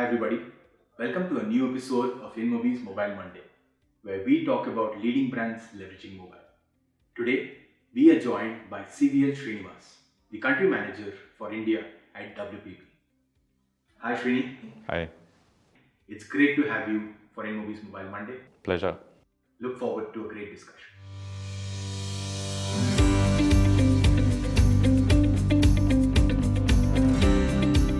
everybody, welcome to a new episode of InMobi's Mobile Monday, where we talk about leading brands leveraging mobile. Today, we are joined by CVL Srinivas, the country manager for India at WPP. Hi Srini, Hi, it's great to have you for InMobi's Mobile Monday. pleasure. Look forward to a great discussion.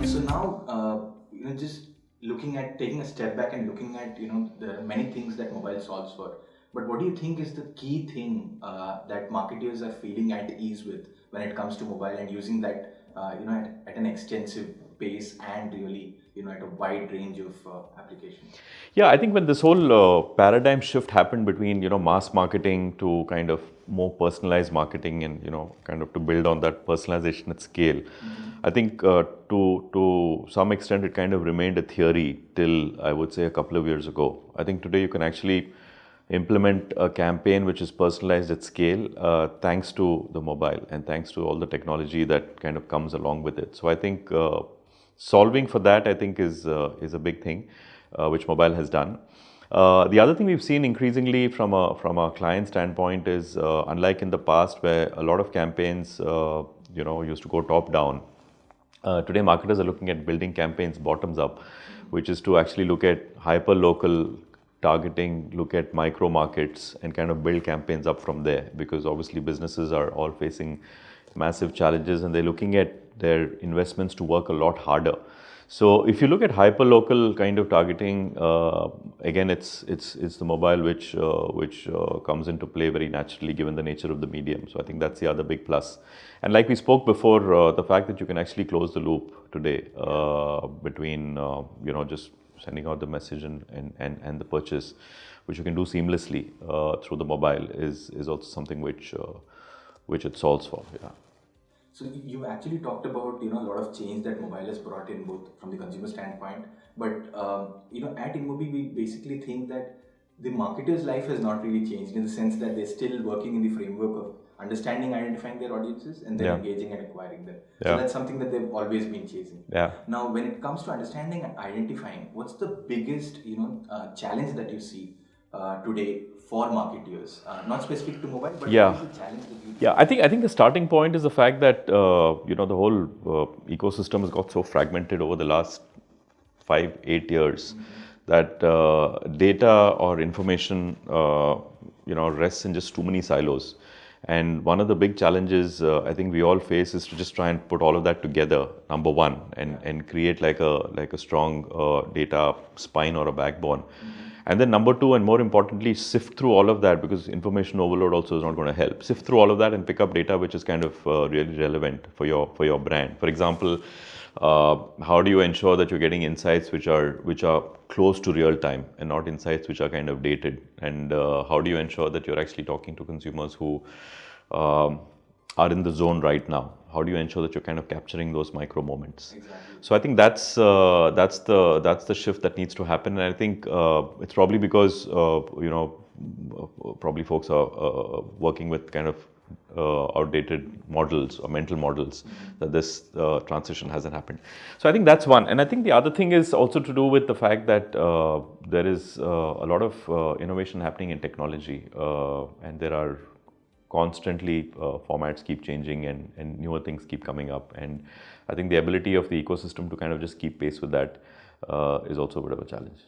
So now, just looking at taking a step back and looking at, there are many things that mobile solves for. But what do you think is the key thing that marketers are feeling at ease with when it comes to mobile and using that, at an extensive pace and really, at a wide range of applications? Yeah, I think when this whole paradigm shift happened between mass marketing to kind of more personalized marketing and kind of to build on that personalization at scale, I think to some extent it kind of remained a theory till I would say a couple of years ago. I think today you can actually implement a campaign which is personalized at scale thanks to the mobile and thanks to all the technology that kind of comes along with it. So I think solving for that, I think, is a big thing which mobile has done. The other thing we've seen increasingly from a client standpoint is unlike in the past where a lot of campaigns used to go top down. Today marketers are looking at building campaigns bottoms up, which is to actually look at hyper local targeting, look at micro markets and kind of build campaigns up from there, because obviously businesses are all facing massive challenges and they're looking at their investments to work a lot harder. So if you look at hyper local kind of targeting, again it's the mobile which comes into play very naturally given the nature of the medium. So I think that's the other big plus. And like we spoke before, the fact that you can actually close the loop today between just sending out the message and the purchase, which you can do seamlessly through the mobile, is also something which it solves for. Yeah. So you actually talked about a lot of change that mobile has brought in, both from the consumer standpoint, but at InMobi we basically think that the marketer's life has not really changed, in the sense that they're still working in the framework of understanding, identifying their audiences, and then engaging and acquiring them. So that's something that they've always been chasing. Yeah. Now, when it comes to understanding and identifying, what's the biggest challenge that you see today for marketers, not specific to mobile, but what is the challenge that you see? Yeah, I think the starting point is the fact that the whole ecosystem has got so fragmented over the last 5-8 years that data or information rests in just too many silos. And one of the big challenges I think we all face is to just try and put all of that together, number one, and create like a strong data spine or a backbone. And then number two, and more importantly, sift through all of that, because information overload also is not going to help. Sift through all of that and pick up data which is kind of really relevant for your brand. For example, how do you ensure that you're getting insights which are close to real time and not insights which are kind of dated? And how do you ensure that you're actually talking to consumers who are in the zone right now? How do you ensure that you're kind of capturing those micro moments? Exactly. So I think that's the shift that needs to happen, and I think it's probably because probably folks are working with kind of outdated models or mental models that this transition hasn't happened. So I think that's one, and I think the other thing is also to do with the fact that there is a lot of innovation happening in technology, and there are constantly formats keep changing and newer things keep coming up, and I think the ability of the ecosystem to kind of just keep pace with that is also a bit of a challenge.